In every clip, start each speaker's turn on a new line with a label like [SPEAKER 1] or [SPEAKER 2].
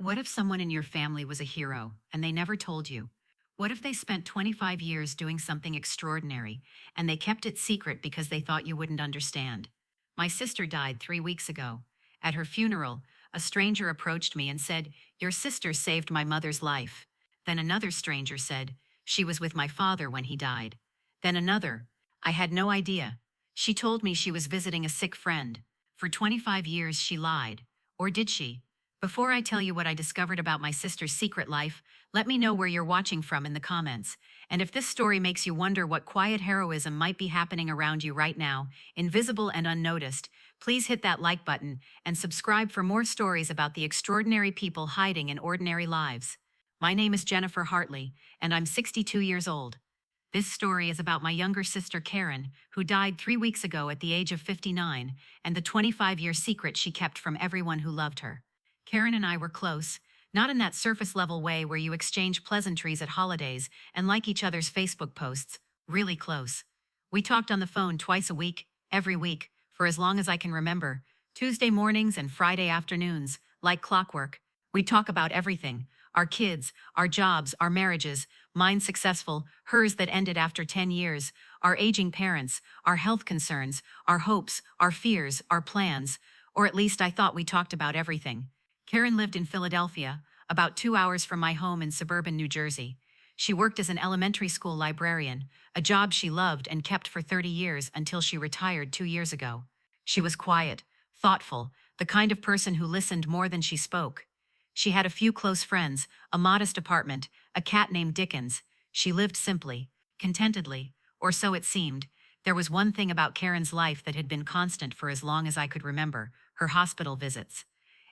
[SPEAKER 1] What if someone in your family was a hero and they never told you? What if they spent 25 years doing something extraordinary and they kept it secret because they thought you wouldn't understand? My sister died 3 weeks ago. At her funeral, a stranger approached me and said, "Your sister saved my mother's life." Then another stranger said, "She was with my father when he died." Then another, "I had no idea. She told me she was visiting a sick friend." For 25 years she lied. Or did she? Before I tell you what I discovered about my sister's secret life, let me know where you're watching from in the comments. And if this story makes you wonder what quiet heroism might be happening around you right now, invisible and unnoticed, please hit that like button and subscribe for more stories about the extraordinary people hiding in ordinary lives. My name is Jennifer Hartley, and I'm 62 years old. This story is about my younger sister Karen, who died 3 weeks ago at the age of 59, and the 25-year secret she kept from everyone who loved her. Karen and I were close, not in that surface level way where you exchange pleasantries at holidays and like each other's Facebook posts, really close. We talked on the phone twice a week, every week, for as long as I can remember, Tuesday mornings and Friday afternoons, like clockwork. We'd talk about everything: our kids, our jobs, our marriages, mine successful, hers that ended after 10 years, our aging parents, our health concerns, our hopes, our fears, our plans, or at least I thought we talked about everything. Karen lived in Philadelphia, about 2 hours from my home in suburban New Jersey. She worked as an elementary school librarian, a job she loved and kept for 30 years until she retired 2 years ago. She was quiet, thoughtful, the kind of person who listened more than she spoke. She had a few close friends, a modest apartment, a cat named Dickens. She lived simply, contentedly, or so it seemed. There was one thing about Karen's life that had been constant for as long as I could remember: her hospital visits.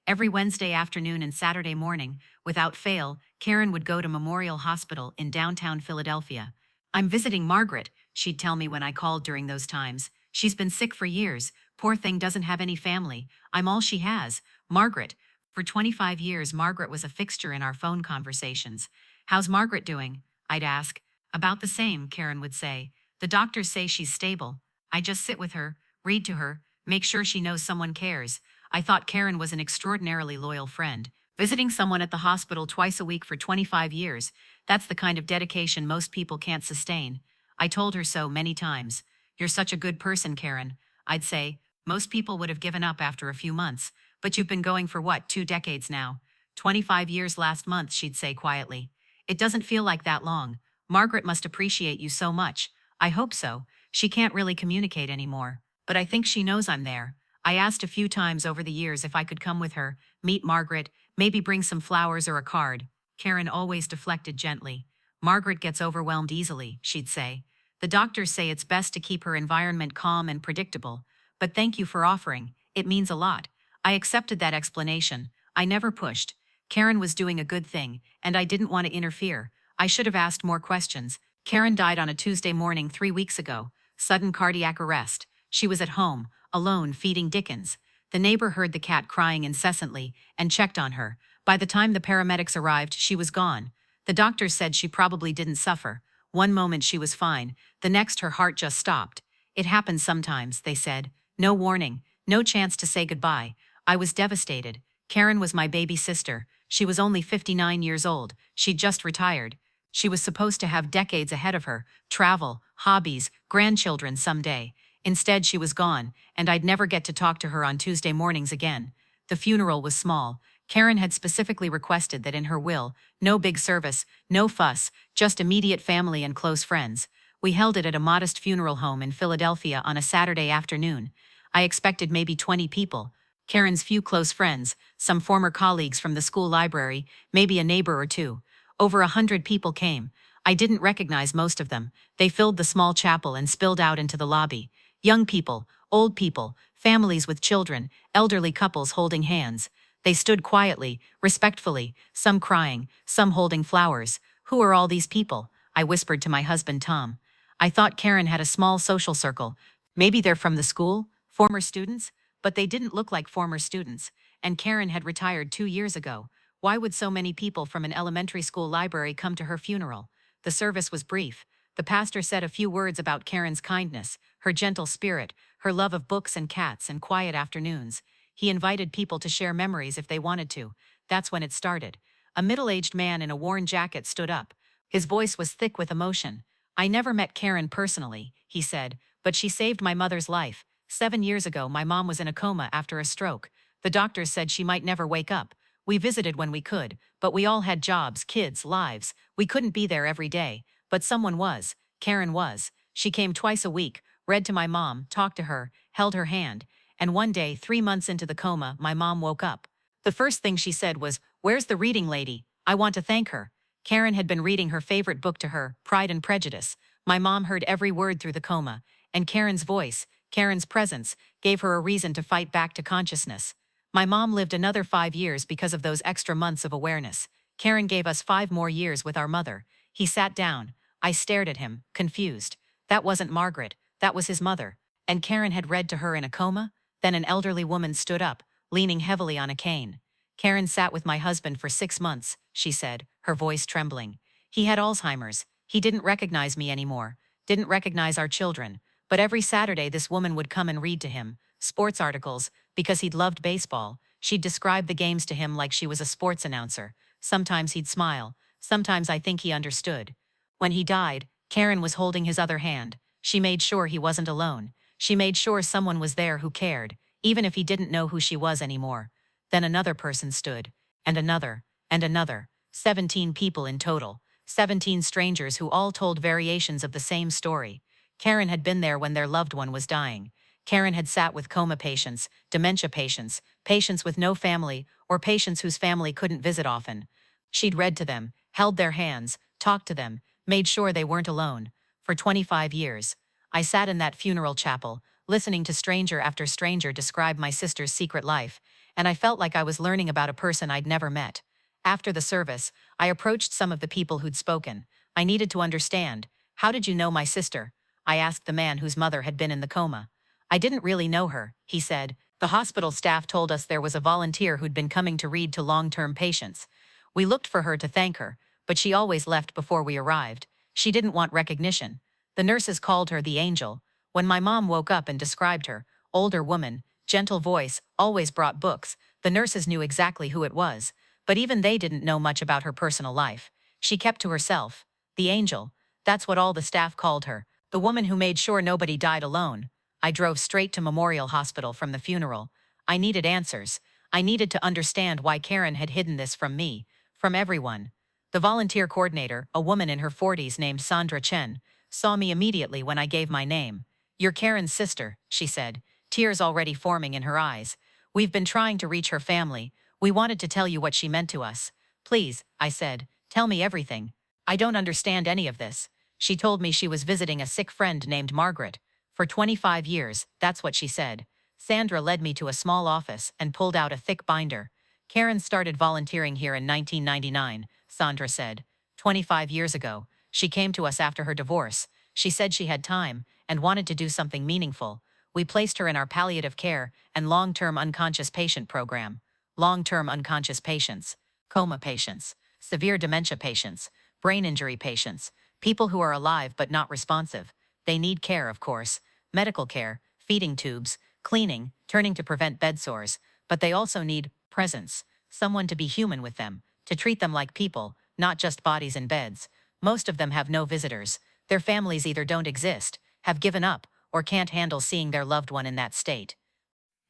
[SPEAKER 1] Every Wednesday afternoon and Saturday morning, without fail, Karen would go to Memorial Hospital in downtown Philadelphia. "I'm visiting Margaret," she'd tell me when I called during those times. "She's been sick for years. Poor thing doesn't have any family. I'm all she has. Margaret." For 25 years, Margaret was a fixture in our phone conversations. "How's Margaret doing?" I'd ask. "About the same," Karen would say. "The doctors say she's stable." I just sit with her, read to her, make sure she knows someone cares. I thought Karen was an extraordinarily loyal friend. Visiting someone at the hospital twice a week for 25 years, that's the kind of dedication most people can't sustain. I told her so many times. "You're such a good person, Karen," I'd say. "Most people would have given up after a few months. But you've been going for what, 2 decades now?" 25 years last month," she'd say quietly. "It doesn't feel like that long. Margaret must appreciate you so much." I hope so. She can't really communicate anymore, but I think she knows I'm there. I asked a few times over the years if I could come with her, meet Margaret, maybe bring some flowers or a card. Karen always deflected gently. "Margaret gets overwhelmed easily," she'd say. "The doctors say it's best to keep her environment calm and predictable. But thank you for offering. It means a lot." I accepted that explanation. I never pushed. Karen was doing a good thing, and I didn't want to interfere. I should have asked more questions. Karen died on a Tuesday morning 3 weeks ago. Sudden cardiac arrest. She was at home, alone, feeding Dickens. The neighbor heard the cat crying incessantly and checked on her. By the time the paramedics arrived, she was gone. The doctors said she probably didn't suffer. One moment she was fine, the next her heart just stopped. It happens sometimes, they said. No warning, no chance to say goodbye. I was devastated. Karen was my baby sister. She was only 59 years old. She'd just retired. She was supposed to have decades ahead of her, travel, hobbies, grandchildren someday. Instead, she was gone, and I'd never get to talk to her on Tuesday mornings again. The funeral was small. Karen had specifically requested that in her will, no big service, no fuss, just immediate family and close friends. We held it at a modest funeral home in Philadelphia on a Saturday afternoon. I expected maybe 20 people. Karen's few close friends, some former colleagues from the school library, maybe a neighbor or two. Over 100 people came. I didn't recognize most of them. They filled the small chapel and spilled out into the lobby. Young people, old people, families with children, elderly couples holding hands. They stood quietly, respectfully, some crying, some holding flowers. "Who are all these people?" I whispered to my husband Tom. I thought Karen had a small social circle. Maybe they're from the school, former students? But they didn't look like former students, and Karen had retired 2 years ago. Why would so many people from an elementary school library come to her funeral? The service was brief. The pastor said a few words about Karen's kindness, her gentle spirit, her love of books and cats and quiet afternoons. He invited people to share memories if they wanted to. That's when it started. A middle-aged man in a worn jacket stood up. His voice was thick with emotion. "I never met Karen personally," he said, "but she saved my mother's life. 7 years ago, my mom was in a coma after a stroke. The doctors said she might never wake up. We visited when we could, but we all had jobs, kids, lives. We couldn't be there every day. But someone was. Karen was. She came twice a week, read to my mom, talked to her, held her hand. And one day, 3 months into the coma, my mom woke up. The first thing she said was, 'Where's the reading lady? I want to thank her.' Karen had been reading her favorite book to her, Pride and Prejudice. My mom heard every word through the coma, and Karen's voice, Karen's presence, gave her a reason to fight back to consciousness. My mom lived another 5 years because of those extra months of awareness. Karen gave us 5 more years with our mother." He sat down. I stared at him, confused. That wasn't Margaret, that was his mother. And Karen had read to her in a coma? Then an elderly woman stood up, leaning heavily on a cane. "Karen sat with my husband for 6 months, she said, her voice trembling. He had Alzheimer's. He didn't recognize me anymore, didn't recognize our children. But every Saturday this woman would come and read to him, sports articles, because he'd loved baseball. She'd describe the games to him like she was a sports announcer. Sometimes he'd smile, sometimes I think he understood. When he died, Karen was holding his other hand. She made sure he wasn't alone. She made sure someone was there who cared, even if he didn't know who she was anymore. Then another person stood, and another, and another. 17 people in total. 17 strangers who all told variations of the same story. Karen had been there when their loved one was dying. Karen had sat with coma patients, dementia patients, patients with no family, or patients whose family couldn't visit often. She'd read to them, held their hands, talked to them, made sure they weren't alone. For 25 years. I sat in that funeral chapel, listening to stranger after stranger describe my sister's secret life, and I felt like I was learning about a person I'd never met. After the service, I approached some of the people who'd spoken. I needed to understand. "How did you know my sister?" I asked the man whose mother had been in the coma. "I didn't really know her," he said. "The hospital staff told us there was a volunteer who'd been coming to read to long-term patients. We looked for her to thank her, but she always left before we arrived. She didn't want recognition. The nurses called her the angel. When my mom woke up and described her, older woman, gentle voice, always brought books, the nurses knew exactly who it was. But even they didn't know much about her personal life. She kept to herself. The angel. That's what all the staff called her. The woman who made sure nobody died alone." I drove straight to Memorial Hospital from the funeral. I needed answers. I needed to understand why Karen had hidden this from me, from everyone. The volunteer coordinator, a woman in her 40s named Sandra Chen, saw me immediately when I gave my name. "You're Karen's sister," she said, tears already forming in her eyes. "We've been trying to reach her family. We wanted to tell you what she meant to us." "Please," I said, "tell me everything. I don't understand any of this." She told me she was visiting a sick friend named Margaret. For 25 years, that's what she said. Sandra led me to a small office and pulled out a thick binder. "Karen started volunteering here in 1999, Sandra said. 25 years ago. She came to us after her divorce. She said she had time and wanted to do something meaningful. We placed her in our palliative care and long-term unconscious patient program. Long-term unconscious patients, coma patients, severe dementia patients, brain injury patients, people who are alive but not responsive. They need care, of course, medical care, feeding tubes, cleaning, turning to prevent bed sores, but they also need presence, someone to be human with them, to treat them like people, not just bodies in beds. Most of them have no visitors. Their families either don't exist, have given up, or can't handle seeing their loved one in that state."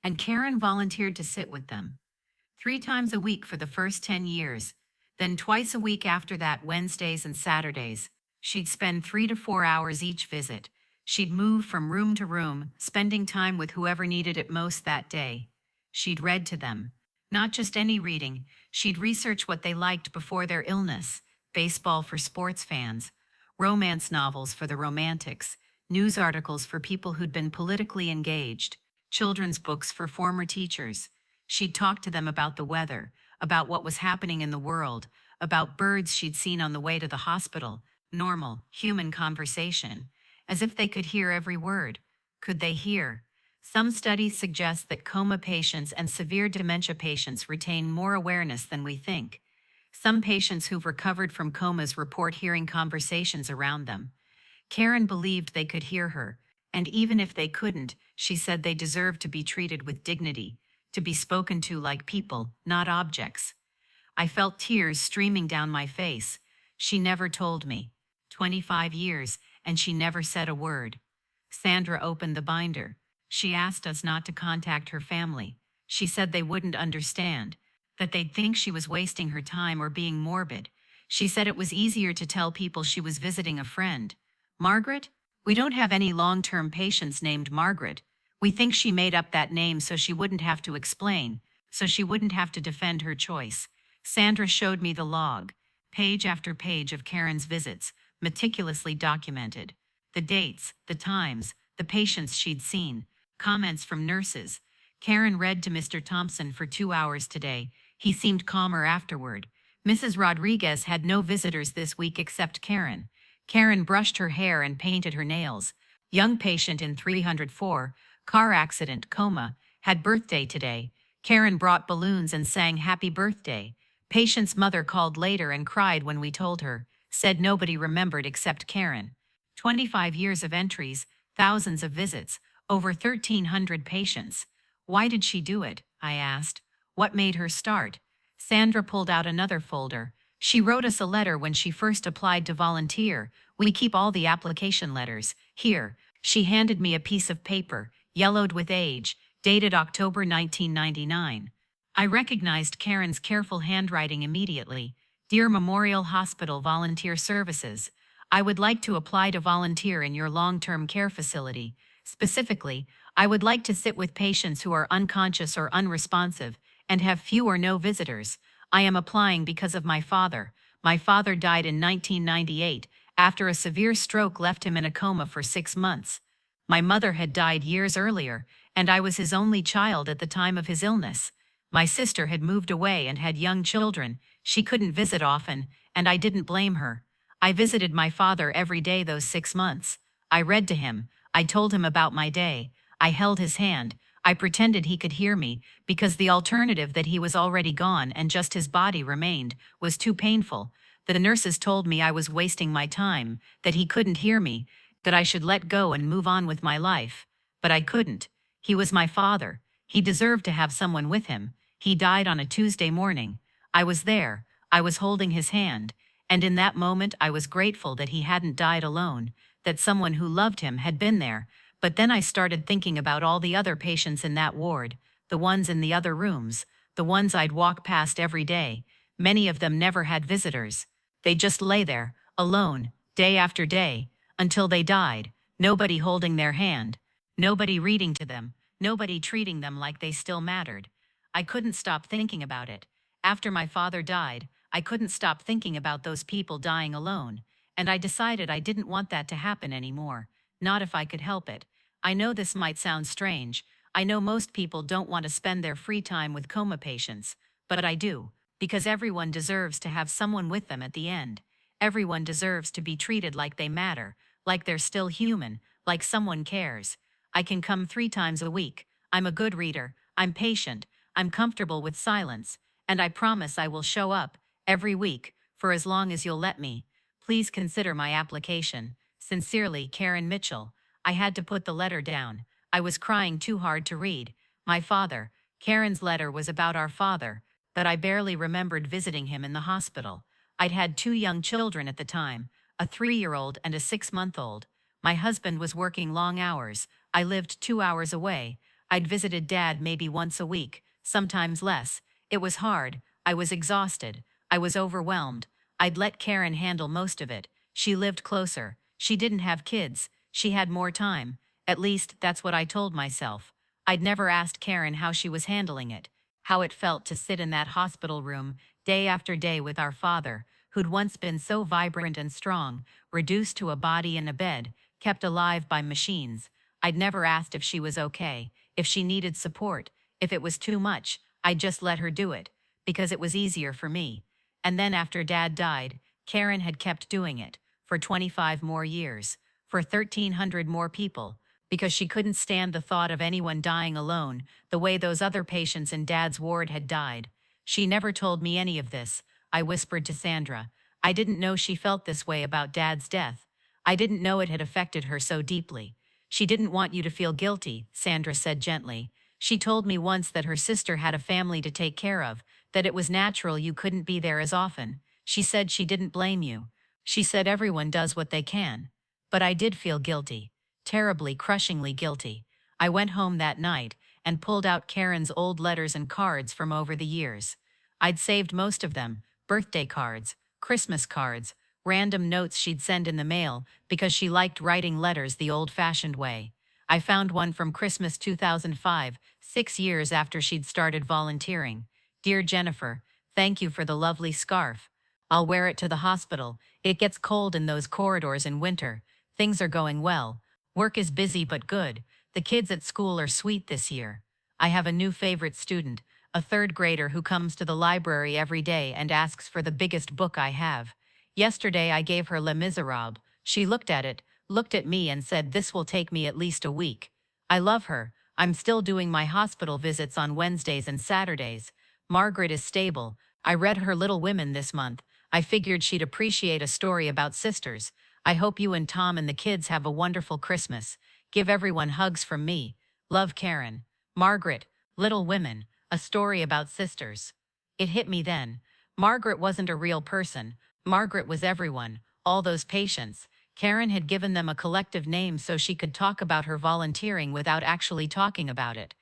[SPEAKER 1] And Karen volunteered to sit with them. 3 times a week for the first 10 years. Then twice a week after that, Wednesdays and Saturdays. She'd spend 3 to 4 hours each visit. She'd move from room to room, spending time with whoever needed it most that day. She'd read to them. Not just any reading. She'd research what they liked before their illness. Baseball for sports fans. Romance novels for the romantics. News articles for people who'd been politically engaged. Children's books for former teachers. She'd talk to them about the weather, about what was happening in the world, about birds she'd seen on the way to the hospital. Normal, human conversation. As if they could hear every word. Could they hear? Some studies suggest that coma patients and severe dementia patients retain more awareness than we think. Some patients who've recovered from comas report hearing conversations around them. Karen believed they could hear her, and even if they couldn't, she said they deserved to be treated with dignity, to be spoken to like people, not objects. I felt tears streaming down my face. She never told me. 25 years, and she never said a word. Sandra opened the binder. She asked us not to contact her family. She said they wouldn't understand, that they'd think she was wasting her time or being morbid. She said it was easier to tell people she was visiting a friend. Margaret? We don't have any long-term patients named Margaret. We think she made up that name so she wouldn't have to explain, so she wouldn't have to defend her choice. Sandra showed me the log, page after page of Karen's visits, meticulously documented. The dates, the times, the patients she'd seen, comments from nurses. Karen read to Mr. Thompson for 2 hours today. He seemed calmer afterward. Mrs. Rodriguez had no visitors this week except Karen. Karen brushed her hair and painted her nails. Young patient in 304, car accident, coma, had birthday today. Karen brought balloons and sang happy birthday. Patient's mother called later and cried when we told her, said nobody remembered except Karen. 25 years of entries, thousands of visits, over 1,300 patients. Why did she do it? I asked. What made her start? Sandra pulled out another folder. She wrote us a letter when she first applied to volunteer. We keep all the application letters. Here. She handed me a piece of paper, yellowed with age, dated October 1999. I recognized Karen's careful handwriting immediately. Dear Memorial Hospital Volunteer Services, I would like to apply to volunteer in your long-term care facility. Specifically, I would like to sit with patients who are unconscious or unresponsive and have few or no visitors. I am applying because of my father. My father died in 1998 after a severe stroke left him in a coma for 6 months. My mother had died years earlier, and I was his only child at the time of his illness. My sister had moved away and had young children. She couldn't visit often, and I didn't blame her. I visited my father every day those 6 months. I read to him. I told him about my day. I held his hand. I pretended he could hear me, because the alternative that he was already gone and just his body remained was too painful. The nurses told me I was wasting my time, that he couldn't hear me, that I should let go and move on with my life. But I couldn't. He was my father. He deserved to have someone with him. He died on a Tuesday morning. I was there. I was holding his hand. And in that moment I was grateful that he hadn't died alone, that someone who loved him had been there. But then I started thinking about all the other patients in that ward, the ones in the other rooms, the ones I'd walk past every day. Many of them never had visitors. They just lay there, alone, day after day, until they died, nobody holding their hand, nobody reading to them, nobody treating them like they still mattered. I couldn't stop thinking about it. After my father died, I couldn't stop thinking about those people dying alone, and I decided I didn't want that to happen anymore. Not if I could help it. I know this might sound strange. I know most people don't want to spend their free time with coma patients, but I do, because everyone deserves to have someone with them at the end. Everyone deserves to be treated like they matter, like they're still human, like someone cares. I can come 3 times a week. I'm a good reader. I'm patient. I'm comfortable with silence. And I promise I will show up every week for as long as you'll let me. Please consider my application. Sincerely, Karen Mitchell. I had to put the letter down. I was crying too hard to read. My father. Karen's letter was about our father, but I barely remembered visiting him in the hospital. I'd had 2 young children at the time, a 3-year-old and a 6-month-old. My husband was working long hours. I lived 2 hours away. I'd visited Dad maybe once a week, sometimes less. It was hard. I was exhausted. I was overwhelmed. I'd let Karen handle most of it. She lived closer. She didn't have kids. She had more time. At least, that's what I told myself. I'd never asked Karen how she was handling it, how it felt to sit in that hospital room day after day with our father, who'd once been so vibrant and strong, reduced to a body in a bed, kept alive by machines. I'd never asked if she was okay, if she needed support. If it was too much, I'd just let her do it, because it was easier for me. And then after Dad died, Karen had kept doing it, for 25 more years, for 1,300 more people, because she couldn't stand the thought of anyone dying alone, the way those other patients in Dad's ward had died. She never told me any of this, I whispered to Sandra. I didn't know she felt this way about Dad's death. I didn't know it had affected her so deeply. She didn't want you to feel guilty, Sandra said gently. She told me once that her sister had a family to take care of, that it was natural you couldn't be there as often. She said she didn't blame you. She said everyone does what they can. But I did feel guilty. Terribly, crushingly guilty. I went home that night and pulled out Karen's old letters and cards from over the years. I'd saved most of them, birthday cards, Christmas cards, random notes she'd send in the mail because she liked writing letters the old-fashioned way. I found one from Christmas 2005, 6 years after she'd started volunteering. Dear Jennifer, thank you for the lovely scarf. I'll wear it to the hospital. It gets cold in those corridors in winter. Things are going well. Work is busy but good. The kids at school are sweet this year. I have a new favorite student, a third grader who comes to the library every day and asks for the biggest book I have. Yesterday I gave her Les Miserables. She looked at it, looked at me and said this will take me at least a week. I love her. I'm still doing my hospital visits on Wednesdays and Saturdays. Margaret is stable. I read her Little Women this month. I figured she'd appreciate a story about sisters. I hope you and Tom and the kids have a wonderful Christmas. Give everyone hugs from me. Love, Karen. Margaret, Little Women, a story about sisters. It hit me then. Margaret wasn't a real person. Margaret was everyone, all those patients. Karen had given them a collective name so she could talk about her volunteering without actually talking about it.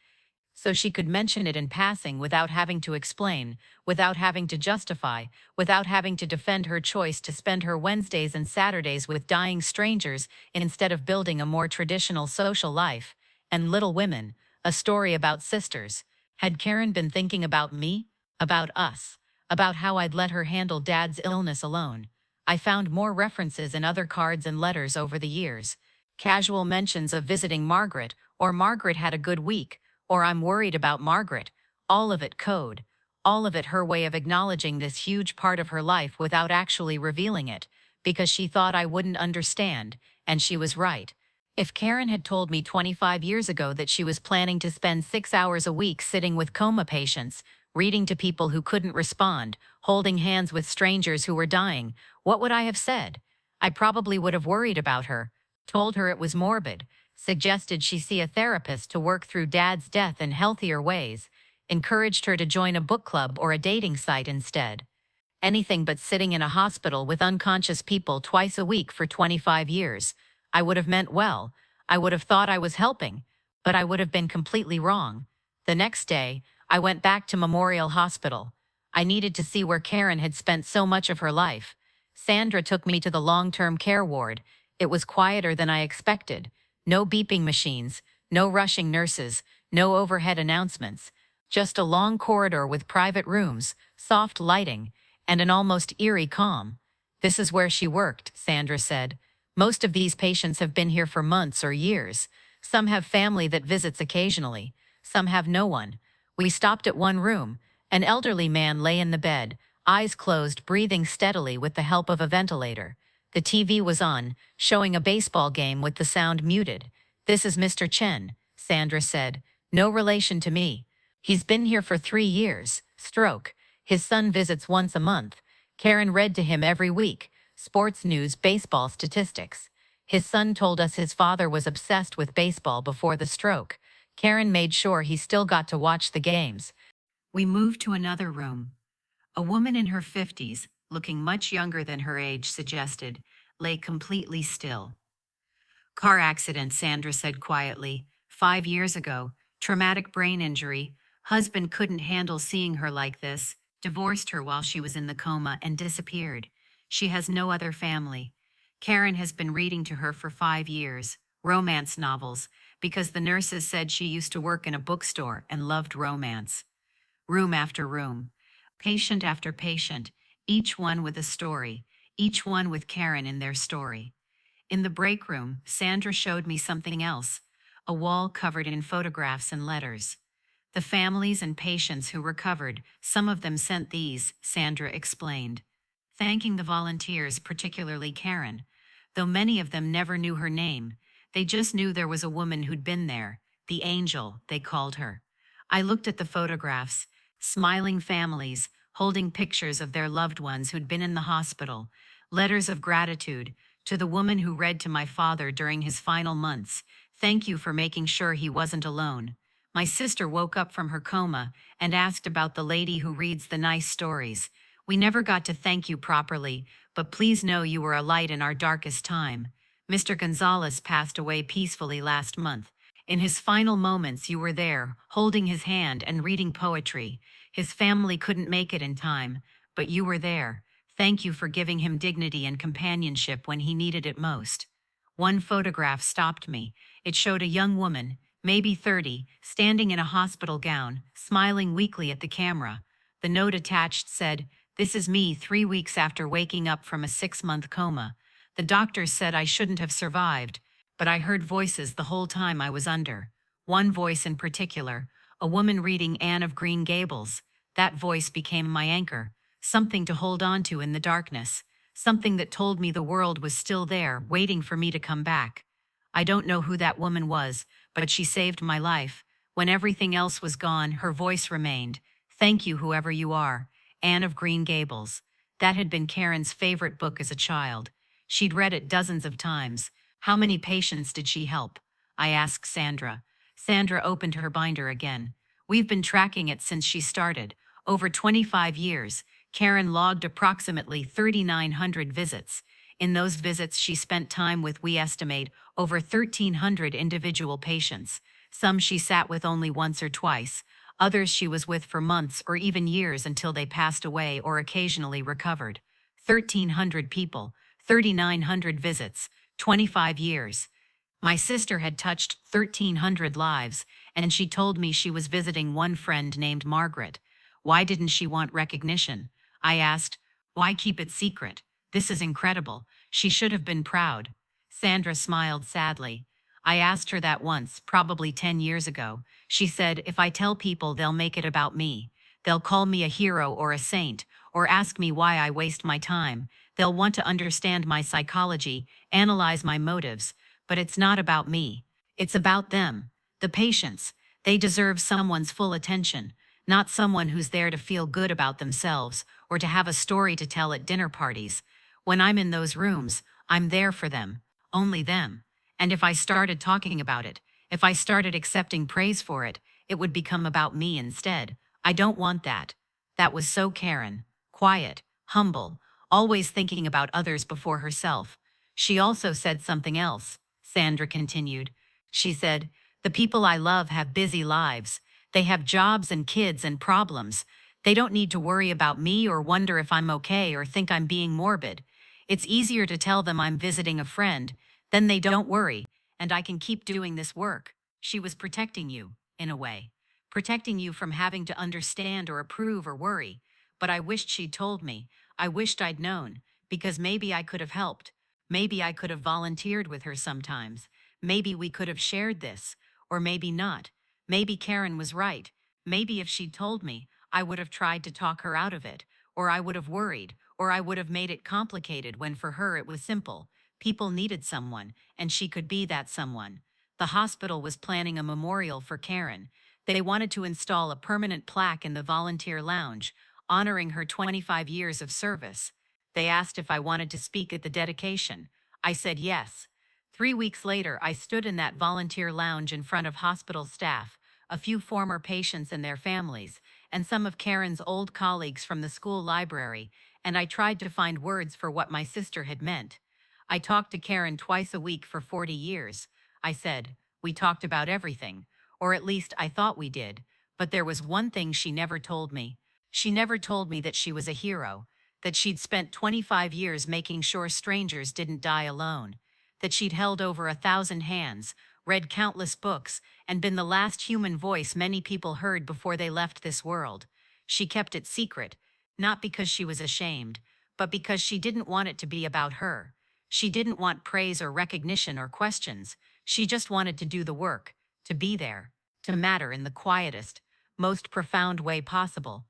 [SPEAKER 1] So she could mention it in passing without having to explain, without having to justify, without having to defend her choice to spend her Wednesdays and Saturdays with dying strangers instead of building a more traditional social life. And Little Women, a story about sisters. Had Karen been thinking about me? About us? About how I'd let her handle Dad's illness alone? I found more references in other cards and letters over the years. Casual mentions of visiting Margaret, or Margaret had a good week, or I'm worried about Margaret. All of it code. All of it her way of acknowledging this huge part of her life without actually revealing it, because she thought I wouldn't understand, and she was right. If Karen had told me 25 years ago that she was planning to spend 6 hours a week sitting with coma patients, reading to people who couldn't respond, holding hands with strangers who were dying, what would I have said? I probably would have worried about her, told her it was morbid, suggested she see a therapist to work through Dad's death in healthier ways, encouraged her to join a book club or a dating site instead. Anything but sitting in a hospital with unconscious people twice a week for 25 years. I would have meant well. I would have thought I was helping, but I would have been completely wrong. The next day, I went back to Memorial Hospital. I needed to see where Karen had spent so much of her life. Sandra took me to the long-term care ward. It was quieter than I expected. No beeping machines, no rushing nurses, no overhead announcements. Just a long corridor with private rooms, soft lighting, and an almost eerie calm. This is where she worked, Sandra said. Most of these patients have been here for months or years. Some have family that visits occasionally. Some have no one. We stopped at one room. An elderly man lay in the bed, eyes closed, breathing steadily with the help of a ventilator. The TV was on, showing a baseball game with the sound muted. This is Mr. Chen, Sandra said. No relation to me. He's been here for 3 years. Stroke. His son visits once a month. Karen read to him every week. Sports news, baseball statistics. His son told us his father was obsessed with baseball before the stroke. Karen made sure he still got to watch the games. We moved to another room. A woman in her 50s, looking much younger than her age suggested, lay completely still. Car accident, Sandra said quietly. 5 years ago, traumatic brain injury. Husband couldn't handle seeing her like this, divorced her while she was in the coma and disappeared. She has no other family. Karen has been reading to her for 5 years, romance novels, because the nurses said she used to work in a bookstore and loved romance. Room after room, patient after patient, each one with a story, each one with Karen in their story. In the break room, Sandra showed me something else, a wall covered in photographs and letters. The families and patients who recovered, some of them sent these, Sandra explained, thanking the volunteers, particularly Karen. Though many of them never knew her name, they just knew there was a woman who'd been there, the angel, they called her. I looked at the photographs, smiling families, holding pictures of their loved ones who'd been in the hospital, letters of gratitude to the woman who read to my father during his final months. Thank you for making sure he wasn't alone. My sister woke up from her coma and asked about the lady who reads the nice stories. We never got to thank you properly, but please know you were a light in our darkest time. Mr. Gonzalez passed away peacefully last month. In his final moments, you were there, holding his hand and reading poetry. His family couldn't make it in time, but you were there. Thank you for giving him dignity and companionship when he needed it most. One photograph stopped me. It showed a young woman, maybe 30, standing in a hospital gown, smiling weakly at the camera. The note attached said, "This is me 3 weeks after waking up from a 6-month coma. The doctors said I shouldn't have survived, but I heard voices the whole time I was under. One voice in particular, a woman reading Anne of Green Gables. That voice became my anchor, something to hold on to in the darkness, something that told me the world was still there, waiting for me to come back. I don't know who that woman was, but she saved my life. When everything else was gone, her voice remained. Thank you, whoever you are. Anne of Green Gables." That had been Karen's favorite book as a child. She'd read it dozens of times. How many patients did she help? I asked Sandra. Sandra opened her binder again. We've been tracking it since she started. Over 25 years, Karen logged approximately 3,900 visits. In those visits, she spent time with, we estimate, over 1,300 individual patients. Some she sat with only once or twice. Others she was with for months or even years until they passed away or occasionally recovered. 1,300 people, 3,900 visits, 25 years. My sister had touched 1,300 lives, and she told me she was visiting one friend named Margaret. Why didn't she want recognition? I asked. Why keep it secret? This is incredible. She should have been proud. Sandra smiled sadly. I asked her that once, probably 10 years ago. She said, if I tell people, they'll make it about me. They'll call me a hero or a saint, or ask me why I waste my time. They'll want to understand my psychology, analyze my motives. But it's not about me. It's about them, the patients. They deserve someone's full attention, not someone who's there to feel good about themselves or to have a story to tell at dinner parties. When I'm in those rooms, I'm there for them, only them. And if I started talking about it, if I started accepting praise for it, it would become about me instead. I don't want that. That was so Karen. Quiet, humble, always thinking about others before herself. She also said something else, Sandra continued. She said, the people I love have busy lives. They have jobs and kids and problems. They don't need to worry about me or wonder if I'm okay or think I'm being morbid. It's easier to tell them I'm visiting a friend. Then they don't worry, and I can keep doing this work. She was protecting you, in a way. Protecting you from having to understand or approve or worry. But I wished she'd told me. I wished I'd known, because maybe I could have helped. Maybe I could have volunteered with her sometimes. Maybe we could have shared this, or maybe not. Maybe Karen was right. Maybe if she'd told me, I would have tried to talk her out of it, or I would have worried, or I would have made it complicated when for her it was simple. People needed someone, and she could be that someone. The hospital was planning a memorial for Karen. They wanted to install a permanent plaque in the volunteer lounge, honoring her 25 years of service. They asked if I wanted to speak at the dedication. I said yes. 3 weeks later, I stood in that volunteer lounge in front of hospital staff, a few former patients and their families, and some of Karen's old colleagues from the school library, and I tried to find words for what my sister had meant. I talked to Karen twice a week for 40 years. I said, we talked about everything, or at least I thought we did, but there was one thing she never told me. She never told me that she was a hero, that she'd spent 25 years making sure strangers didn't die alone, that she'd held over 1,000 hands, read countless books, and been the last human voice many people heard before they left this world. She kept it secret, not because she was ashamed, but because she didn't want it to be about her. She didn't want praise or recognition or questions. She just wanted to do the work, to be there, to matter in the quietest, most profound way possible.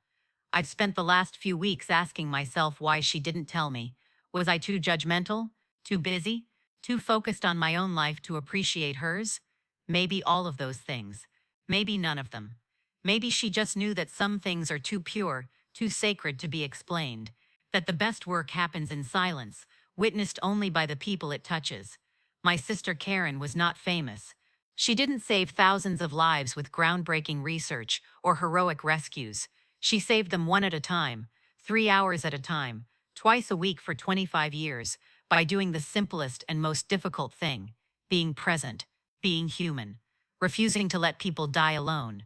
[SPEAKER 1] I've spent the last few weeks asking myself why she didn't tell me. Was I too judgmental? Too busy? Too focused on my own life to appreciate hers? Maybe all of those things. Maybe none of them. Maybe she just knew that some things are too pure, too sacred to be explained. That the best work happens in silence, witnessed only by the people it touches. My sister Karen was not famous. She didn't save thousands of lives with groundbreaking research or heroic rescues. She saved them one at a time, 3 hours at a time, twice a week for 25 years, by doing the simplest and most difficult thing: being present, being human, refusing to let people die alone.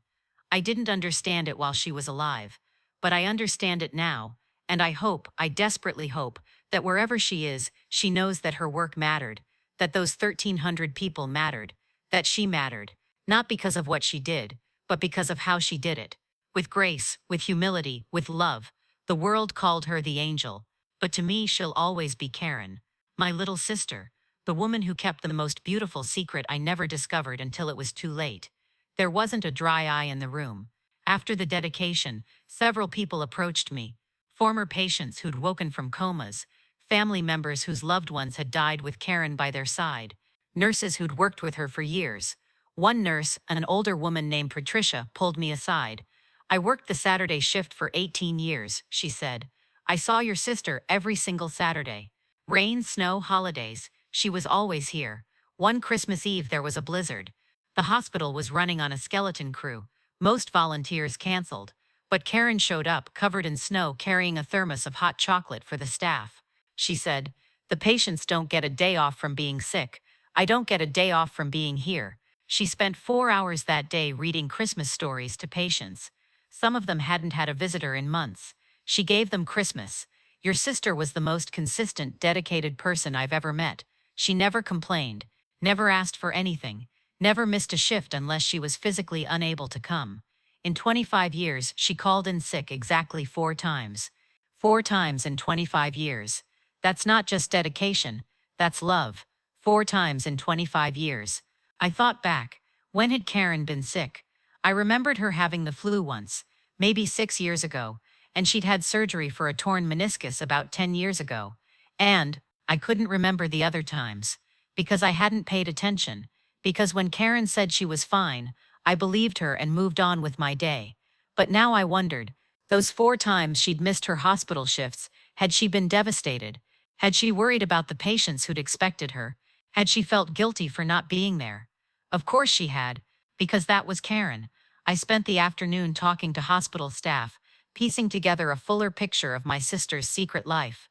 [SPEAKER 1] I didn't understand it while she was alive, but I understand it now, and I desperately hope, that wherever she is, she knows that her work mattered, that those 1,300 people mattered, that she mattered, not because of what she did, but because of how she did it. With grace, with humility, with love. The world called her the angel, but to me she'll always be Karen, my little sister, the woman who kept the most beautiful secret I never discovered until it was too late. There wasn't a dry eye in the room. After the dedication, several people approached me. Former patients who'd woken from comas, family members whose loved ones had died with Karen by their side, nurses who'd worked with her for years. One nurse, an older woman named Patricia, pulled me aside. "I worked the Saturday shift for 18 years, she said. "I saw your sister every single Saturday. Rain, snow, holidays, she was always here. One Christmas Eve there was a blizzard. The hospital was running on a skeleton crew. Most volunteers canceled. But Karen showed up, covered in snow, carrying a thermos of hot chocolate for the staff. She said, 'The patients don't get a day off from being sick. I don't get a day off from being here.' She spent 4 hours that day reading Christmas stories to patients. Some of them hadn't had a visitor in months. She gave them Christmas. Your sister was the most consistent, dedicated person I've ever met. She never complained, never asked for anything, never missed a shift unless she was physically unable to come. In 25 years, she called in sick exactly 4 times. 4 times in 25 years. That's not just dedication, that's love. 4 times in 25 years. I thought back. When had Karen been sick? I remembered her having the flu once, maybe 6 years ago, and she'd had surgery for a torn meniscus about 10 years ago. And I couldn't remember the other times. Because I hadn't paid attention. Because when Karen said she was fine, I believed her and moved on with my day. But now I wondered, those 4 times she'd missed her hospital shifts, had she been devastated? Had she worried about the patients who'd expected her? Had she felt guilty for not being there? Of course she had, because that was Karen. I spent the afternoon talking to hospital staff, piecing together a fuller picture of my sister's secret life.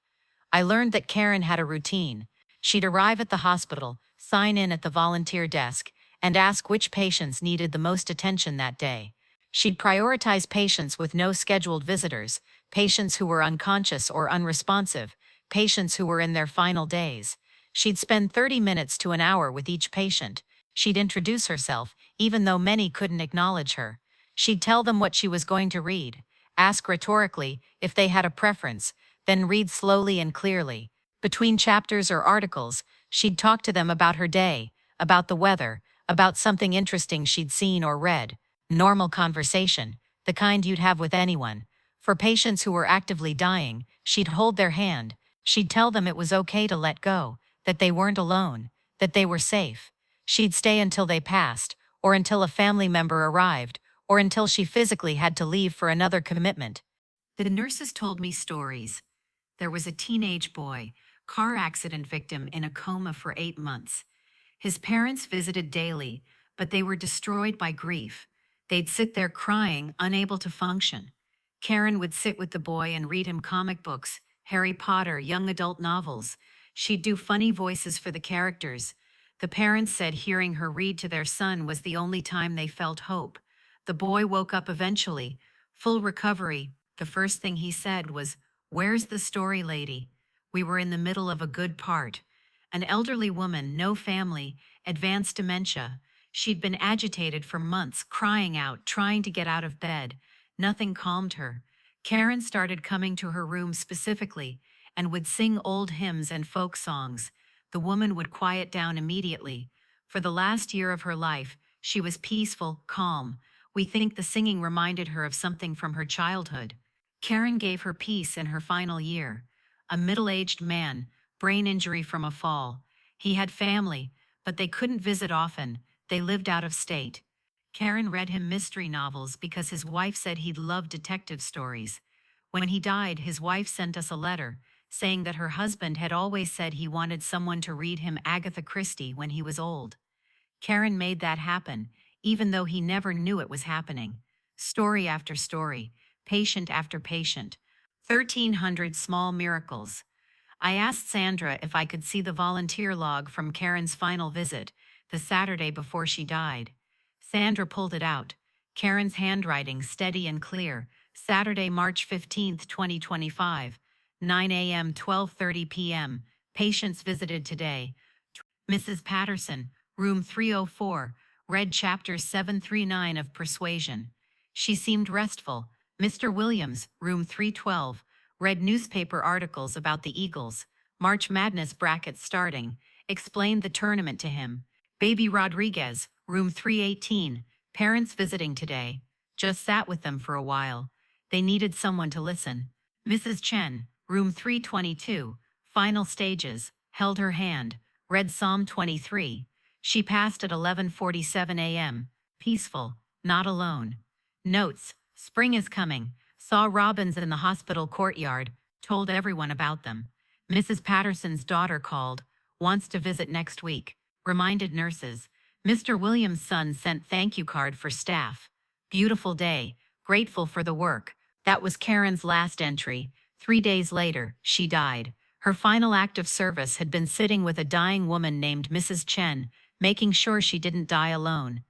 [SPEAKER 1] I learned that Karen had a routine. She'd arrive at the hospital, sign in at the volunteer desk, and ask which patients needed the most attention that day. She'd prioritize patients with no scheduled visitors, patients who were unconscious or unresponsive, patients who were in their final days. She'd spend 30 minutes to an hour with each patient. She'd introduce herself, even though many couldn't acknowledge her. She'd tell them what she was going to read, ask rhetorically if they had a preference, then read slowly and clearly. Between chapters or articles, she'd talk to them about her day, about the weather, about something interesting she'd seen or read. Normal conversation, the kind you'd have with anyone. For patients who were actively dying, she'd hold their hand. She'd tell them it was okay to let go, that they weren't alone, that they were safe. She'd stay until they passed, or until a family member arrived, or until she physically had to leave for another commitment. The nurses told me stories. There was a teenage boy, car accident victim, in a coma for 8 months. His parents visited daily, but they were destroyed by grief. They'd sit there crying, unable to function. Karen would sit with the boy and read him comic books, Harry Potter, young adult novels. She'd do funny voices for the characters. The parents said hearing her read to their son was the only time they felt hope. The boy woke up eventually, full recovery. The first thing he said was, "Where's the story lady?" We were in the middle of a good part. An elderly woman, no family, advanced dementia. She'd been agitated for months, crying out, trying to get out of bed. Nothing calmed her. Karen started coming to her room specifically and would sing old hymns and folk songs. The woman would quiet down immediately. For the last year of her life, she was peaceful, calm. We think the singing reminded her of something from her childhood. Karen gave her peace in her final year. A middle-aged man, brain injury from a fall. He had family, but they couldn't visit often. They lived out of state. Karen read him mystery novels because his wife said he'd love detective stories. When he died, his wife sent us a letter saying that her husband had always said he wanted someone to read him Agatha Christie when he was old. Karen made that happen, even though he never knew it was happening. Story after story, patient after patient. 1,300 small miracles. I asked Sandra if I could see the volunteer log from Karen's final visit, the Saturday before she died. Sandra pulled it out. Karen's handwriting steady and clear. Saturday, March 15th, 2025, 9 a.m., 12:30 p.m. Patients visited today. Mrs. Patterson, room 304, read chapter 739 of Persuasion. She seemed restful. Mr. Williams, room 312, read newspaper articles about the Eagles, March Madness bracket starting, explained the tournament to him. Baby Rodriguez, room 318, parents visiting today, just sat with them for a while. They needed someone to listen. Mrs. Chen, room 322, final stages, held her hand, read Psalm 23. She passed at 11:47 a.m., peaceful, not alone. Notes, spring is coming, saw robins in the hospital courtyard, told everyone about them. Mrs. Patterson's daughter called, wants to visit next week, reminded nurses. Mr. Williams' son sent thank you card for staff. Beautiful day, grateful for the work. That was Karen's last entry. 3 days later, she died. Her final act of service had been sitting with a dying woman named Mrs. Chen, making sure she didn't die alone.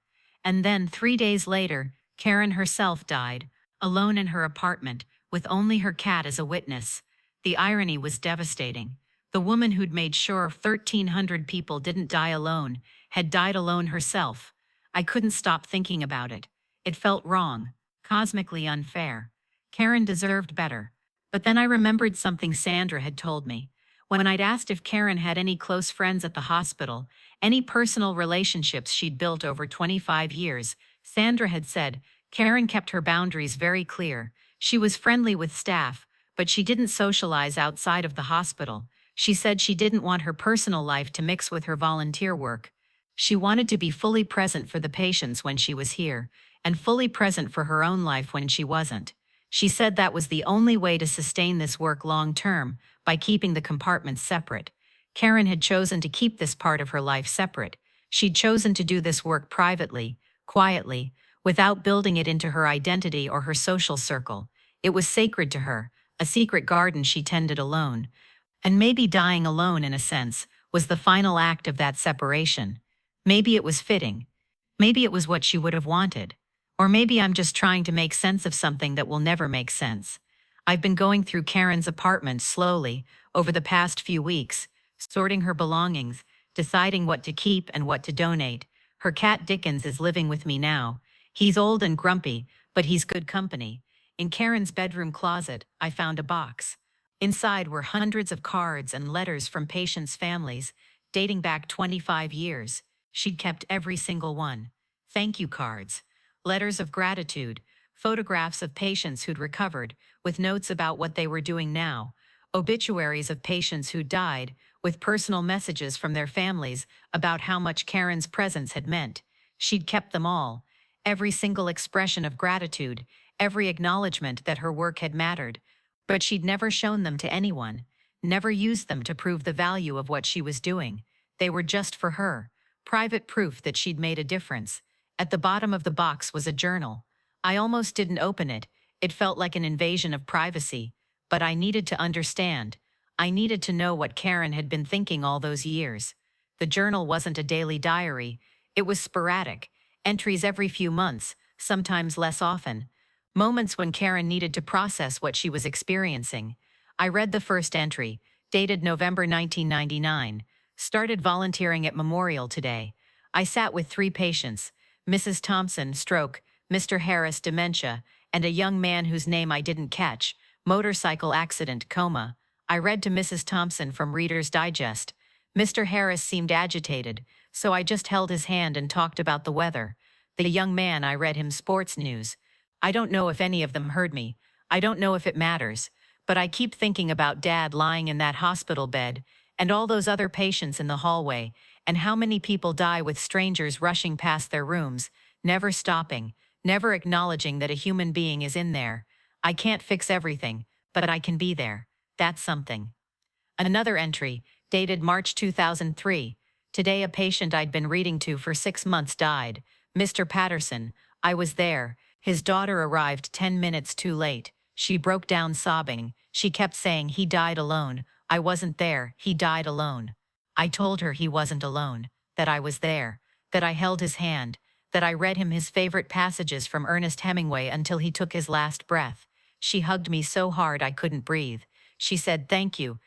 [SPEAKER 1] And then 3 days later, Karen herself died, alone in her apartment, with only her cat as a witness. The irony was devastating. The woman who'd made sure 1,300 people didn't die alone had died alone herself. I couldn't stop thinking about it. It felt wrong, cosmically unfair. Karen deserved better. But then I remembered something Sandra had told me. When I'd asked if Karen had any close friends at the hospital, any personal relationships she'd built over 25 years, Sandra had said, Karen kept her boundaries very clear. She was friendly with staff, but she didn't socialize outside of the hospital. She said she didn't want her personal life to mix with her volunteer work. She wanted to be fully present for the patients when she was here, and fully present for her own life when she wasn't. She said that was the only way to sustain this work long term, by keeping the compartments separate. Karen had chosen to keep this part of her life separate. She'd chosen to do this work privately, quietly, without building it into her identity or her social circle. It was sacred to her, a secret garden she tended alone. And maybe dying alone, in a sense, was the final act of that separation. Maybe it was fitting. Maybe it was what she would have wanted. Or maybe I'm just trying to make sense of something that will never make sense. I've been going through Karen's apartment slowly over the past few weeks, sorting her belongings, deciding what to keep and what to donate. Her cat Dickens is living with me now. He's old and grumpy, but he's good company. In Karen's bedroom closet, I found a box. Inside were hundreds of cards and letters from patients' families, dating back 25 years. She'd kept every single one. Thank you cards. Letters of gratitude, photographs of patients who'd recovered, with notes about what they were doing now, obituaries of patients who died, with personal messages from their families about how much Karen's presence had meant. She'd kept them all, every single expression of gratitude, every acknowledgement that her work had mattered, but she'd never shown them to anyone, never used them to prove the value of what she was doing. They were just for her, private proof that she'd made a difference. At the bottom of the box was a journal. I almost didn't open it. It felt like an invasion of privacy. But I needed to understand. I needed to know what Karen had been thinking all those years. The journal wasn't a daily diary. It was sporadic. Entries every few months, sometimes less often. Moments when Karen needed to process what she was experiencing. I read the first entry, dated November 1999. Started volunteering at Memorial today. I sat with 3 patients. Mrs. Thompson, stroke, Mr. Harris, dementia, and a young man whose name I didn't catch, motorcycle accident, coma. I read to Mrs. Thompson from Reader's Digest. Mr. Harris seemed agitated, so I just held his hand and talked about the weather. The young man, I read him sports news. I don't know if any of them heard me. I don't know if it matters. But I keep thinking about Dad lying in that hospital bed, and all those other patients in the hallway, and how many people die with strangers rushing past their rooms, never stopping, never acknowledging that a human being is in there. I can't fix everything, but I can be there. That's something. Another entry, dated March 2003. Today, a patient I'd been reading to for 6 months died. Mr. Patterson. I was there. His daughter arrived 10 minutes too late. She broke down sobbing. She kept saying he died alone. I wasn't there. He died alone. I told her he wasn't alone, that I was there, that I held his hand, that I read him his favorite passages from Ernest Hemingway until he took his last breath. She hugged me so hard I couldn't breathe. She said, thank you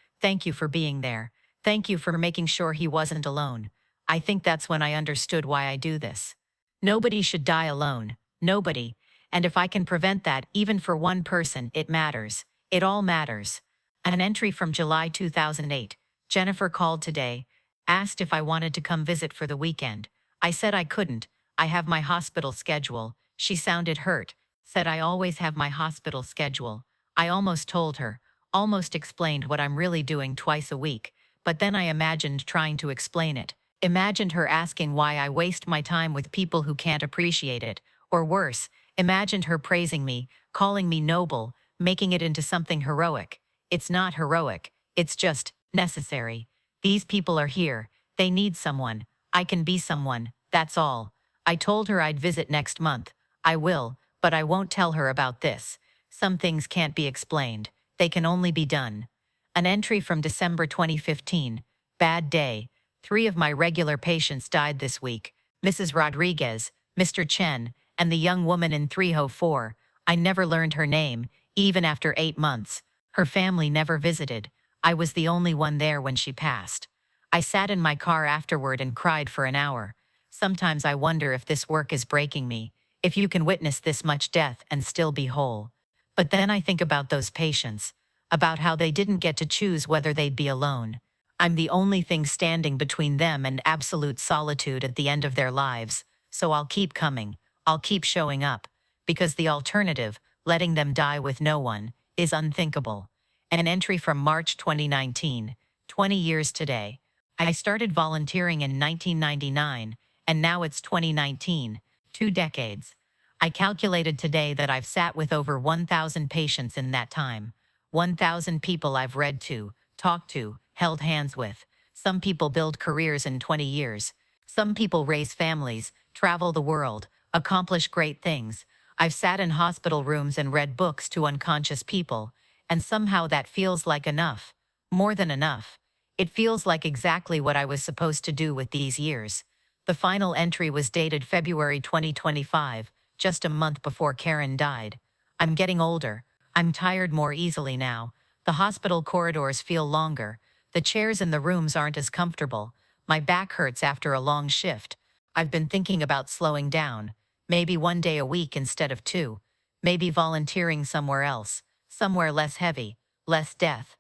[SPEAKER 1] for being there. Thank you for making sure he wasn't alone. I think that's when I understood why I do this. Nobody should die alone. Nobody. And if I can prevent that, even for one person, it matters. It all matters. An entry from July 2008. Jennifer called today, asked if I wanted to come visit for the weekend. I said I couldn't. I have my hospital schedule. She sounded hurt, said I always have my hospital schedule. I almost told her, almost explained what I'm really doing twice a week, but then I imagined trying to explain it. Imagined her asking why I waste my time with people who can't appreciate it, or worse, imagined her praising me, calling me noble, making it into something heroic. It's not heroic, it's just necessary. These people are here, they need someone. I can be someone, that's all. I told her I'd visit next month. I will, but I won't tell her about this. Some things can't be explained, they can only be done. An entry from December 2015. Bad day. 3 of my regular patients died this week. Mrs. Rodriguez, Mr. Chen, and the young woman in 304. I never learned her name, even after 8 months. Her family never visited. I was the only one there when she passed. I sat in my car afterward and cried for an hour. Sometimes I wonder if this work is breaking me, if you can witness this much death and still be whole. But then I think about those patients, about how they didn't get to choose whether they'd be alone. I'm the only thing standing between them and absolute solitude at the end of their lives, so I'll keep coming, I'll keep showing up, because the alternative, letting them die with no one, is unthinkable. An entry from March 2019, 20 years today. I started volunteering in 1999, and now it's 2019, 2 decades. I calculated today that I've sat with over 1,000 patients in that time. 1,000 people I've read to, talked to, held hands with. Some people build careers in 20 years. Some people raise families, travel the world, accomplish great things. I've sat in hospital rooms and read books to unconscious people, and somehow that feels like enough. More than enough. It feels like exactly what I was supposed to do with these years. The final entry was dated February 2025, just a month before Karen died. I'm getting older. I'm tired more easily now. The hospital corridors feel longer. The chairs in the rooms aren't as comfortable. My back hurts after a long shift. I've been thinking about slowing down. Maybe 1 day a week instead of 2. Maybe volunteering somewhere else. Somewhere less heavy. Less death.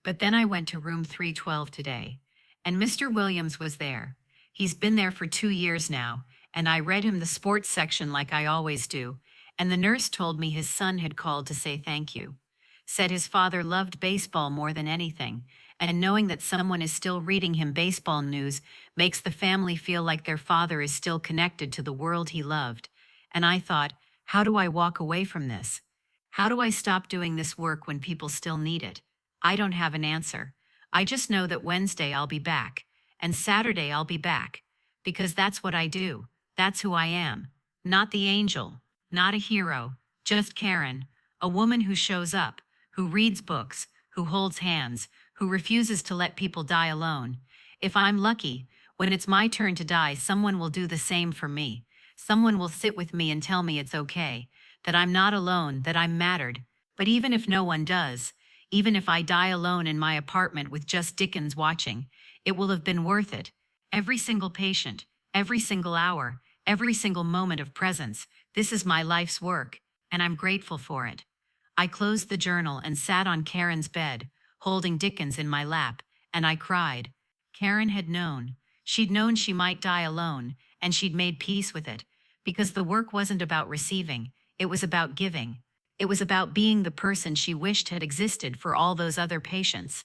[SPEAKER 1] But then I went to room 312 today, and Mr. Williams was there. He's been there for 2 years now, and I read him the sports section like I always do, and the nurse told me his son had called to say thank you. Said his father loved baseball more than anything, and knowing that someone is still reading him baseball news makes the family feel like their father is still connected to the world he loved. And I thought, how do I walk away from this? How do I stop doing this work when people still need it? I don't have an answer. I just know that Wednesday I'll be back, and Saturday I'll be back, because that's what I do. That's who I am. Not the angel, not a hero, just Karen, a woman who shows up, who reads books, who holds hands, who refuses to let people die alone. If I'm lucky, when it's my turn to die, someone will do the same for me. Someone will sit with me and tell me it's okay, that I'm not alone, that I'm mattered. But even if no one does, even if I die alone in my apartment with just Dickens watching, it will have been worth it. Every single patient, every single hour, every single moment of presence, this is my life's work, and I'm grateful for it. I closed the journal and sat on Karen's bed, holding Dickens in my lap, and I cried. Karen had known. She'd known she might die alone, and she'd made peace with it, because the work wasn't about receiving, it was about giving. It was about being the person she wished had existed for all those other patients.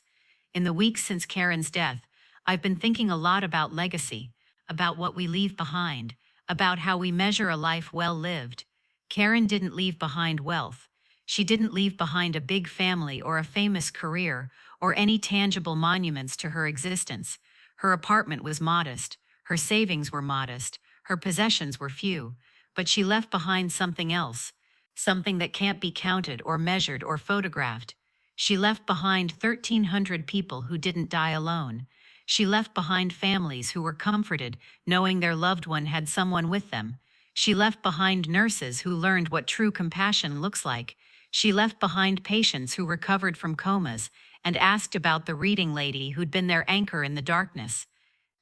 [SPEAKER 1] In the weeks since Karen's death, I've been thinking a lot about legacy, about what we leave behind, about how we measure a life well lived. Karen didn't leave behind wealth. She didn't leave behind a big family or a famous career or any tangible monuments to her existence. Her apartment was modest, her savings were modest, her possessions were few, but she left behind something else, something that can't be counted or measured or photographed. She left behind 1,300 people who didn't die alone. She left behind families who were comforted knowing their loved one had someone with them. She left behind nurses who learned what true compassion looks like. She left behind patients who recovered from comas and asked about the reading lady who'd been their anchor in the darkness.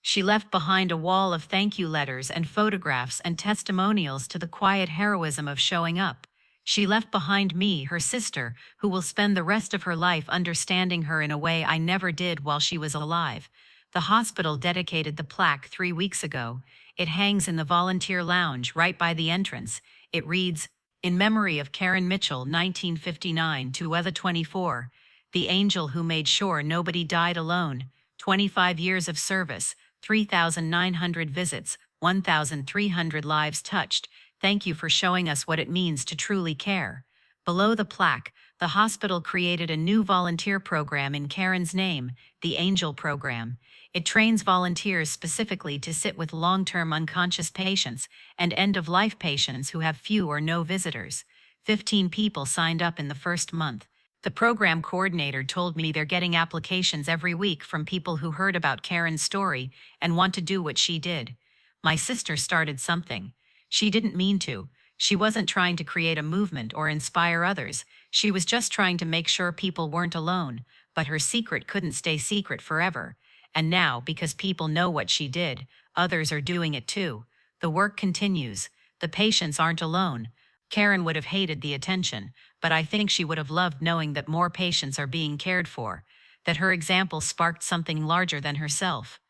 [SPEAKER 1] She left behind a wall of thank you letters and photographs and testimonials to the quiet heroism of showing up. She left behind me, her sister, who will spend the rest of her life understanding her in a way I never did while she was alive. The hospital dedicated the plaque 3 weeks ago. It hangs in the volunteer lounge right by the entrance. It reads, "In memory of Karen Mitchell, 1959 to weather 24, the angel who made sure nobody died alone, 25 years of service, 3,900 visits, 1,300 lives touched. Thank you for showing us what it means to truly care." Below the plaque, the hospital created a new volunteer program in Karen's name, the Angel Program. It trains volunteers specifically to sit with long-term unconscious patients and end-of-life patients who have few or no visitors. 15 people signed up in the first month. The program coordinator told me they're getting applications every week from people who heard about Karen's story and want to do what she did. My sister started something. She didn't mean to. She wasn't trying to create a movement or inspire others. She was just trying to make sure people weren't alone. But her secret couldn't stay secret forever. And now, because people know what she did, others are doing it too. The work continues. The patients aren't alone. Karen would have hated the attention, but I think she would have loved knowing that more patients are being cared for, that her example sparked something larger than herself.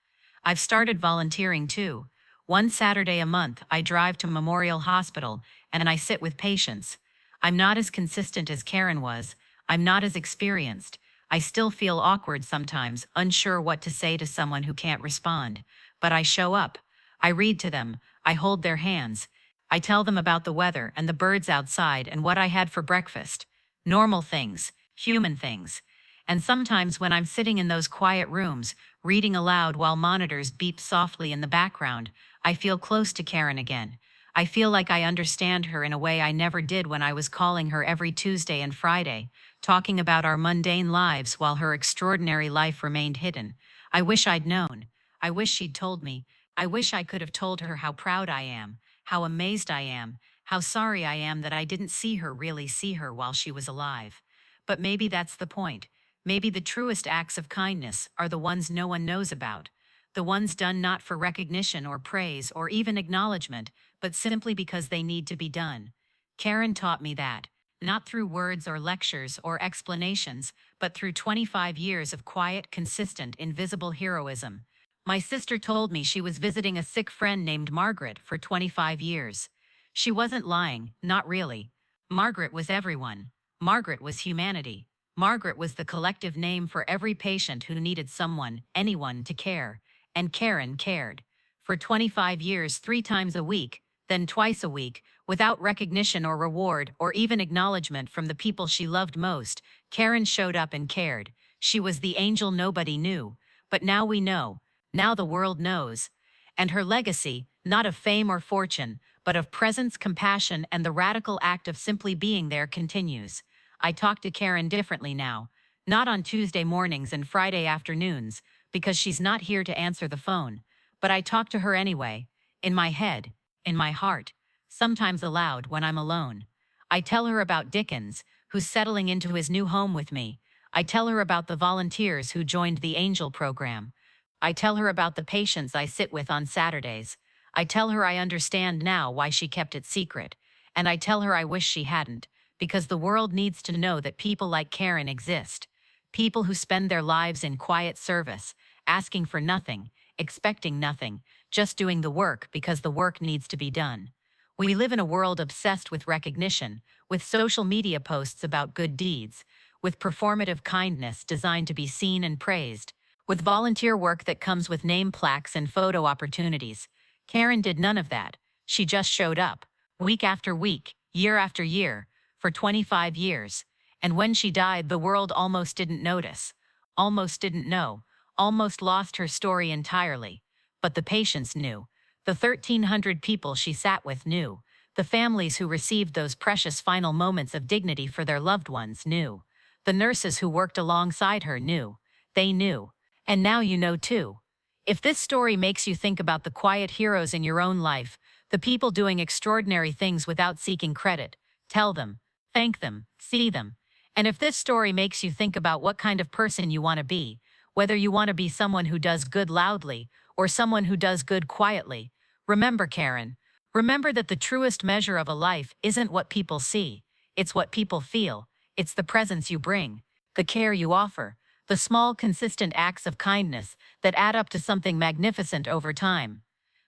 [SPEAKER 1] I've started volunteering too. One Saturday a month, I drive to Memorial Hospital and I sit with patients. I'm not as consistent as Karen was. I'm not as experienced. I still feel awkward sometimes, unsure what to say to someone who can't respond. But I show up. I read to them. I hold their hands. I tell them about the weather and the birds outside and what I had for breakfast. Normal things, human things. And sometimes when I'm sitting in those quiet rooms, reading aloud while monitors beep softly in the background, I feel close to Karen again. I feel like I understand her in a way I never did when I was calling her every Tuesday and Friday, talking about our mundane lives while her extraordinary life remained hidden. I wish I'd known. I wish she'd told me. I wish I could have told her how proud I am, how amazed I am, how sorry I am that I didn't really see her while she was alive. But maybe that's the point. Maybe the truest acts of kindness are the ones no one knows about. The ones done not for recognition or praise or even acknowledgement, but simply because they need to be done. Karen taught me that, not through words or lectures or explanations, but through 25 years of quiet, consistent, invisible heroism. My sister told me she was visiting a sick friend named Margaret for 25 years. She wasn't lying, not really. Margaret was everyone. Margaret was humanity. Margaret was the collective name for every patient who needed someone, anyone, to care. And Karen cared. For 25 years, 3 times a week, then twice a week, without recognition or reward or even acknowledgement from the people she loved most, Karen showed up and cared. She was the angel nobody knew. But now we know. Now the world knows. And her legacy, not of fame or fortune, but of presence, compassion, and the radical act of simply being there continues. I talk to Karen differently now. Not on Tuesday mornings and Friday afternoons, because she's not here to answer the phone. But I talk to her anyway, in my head, in my heart, sometimes aloud when I'm alone. I tell her about Dickens, who's settling into his new home with me. I tell her about the volunteers who joined the Angel Program. I tell her about the patients I sit with on Saturdays. I tell her I understand now why she kept it secret. And I tell her I wish she hadn't, because the world needs to know that people like Karen exist. People who spend their lives in quiet service, asking for nothing, expecting nothing, just doing the work because the work needs to be done. We live in a world obsessed with recognition, with social media posts about good deeds, with performative kindness designed to be seen and praised, with volunteer work that comes with name plaques and photo opportunities. Karen did none of that. She just showed up, week after week, year after year, for 25 years. And when she died, the world almost didn't notice, almost didn't know, almost lost her story entirely. But the patients knew. The 1,300 people she sat with knew. The families who received those precious final moments of dignity for their loved ones knew. The nurses who worked alongside her knew. They knew. And now you know too. If this story makes you think about the quiet heroes in your own life, the people doing extraordinary things without seeking credit, tell them, thank them, see them. And if this story makes you think about what kind of person you want to be, whether you want to be someone who does good loudly or someone who does good quietly, remember, Karen, remember that the truest measure of a life isn't what people see, it's what people feel, it's the presence you bring, the care you offer, the small, consistent acts of kindness that add up to something magnificent over time.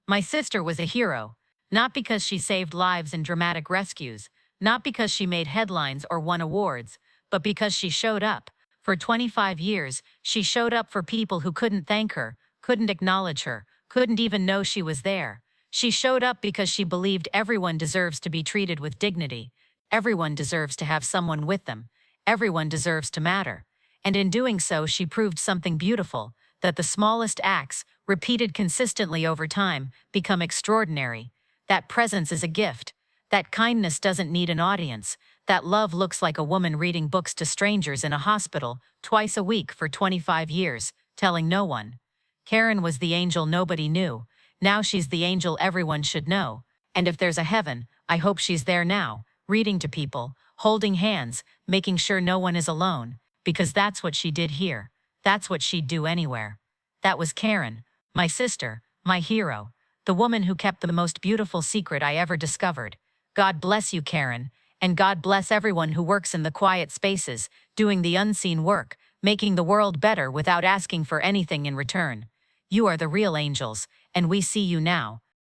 [SPEAKER 1] My sister was a hero, not because she saved lives in dramatic rescues, not because she made headlines or won awards, but because she showed up. For 25 years, she showed up for people who couldn't thank her, couldn't acknowledge her, couldn't even know she was there. She showed up because she believed everyone deserves to be treated with dignity. Everyone deserves to have someone with them. Everyone deserves to matter. And in doing so, she proved something beautiful, that the smallest acts, repeated consistently over time, become extraordinary. That presence is a gift. That kindness doesn't need an audience. That love looks like a woman reading books to strangers in a hospital twice a week for 25 years, telling no one. Karen was the angel nobody knew. Now she's the angel everyone should know. And if there's a heaven, I hope she's there now, reading to people, holding hands, making sure no one is alone, because that's what she did here. That's what she'd do anywhere. That was Karen, my sister, my hero, the woman who kept the most beautiful secret I ever discovered. God bless you, Karen, and God bless everyone who works in the quiet spaces, doing the unseen work, making the world better without asking for anything in return. You are the real angels, and we see you now.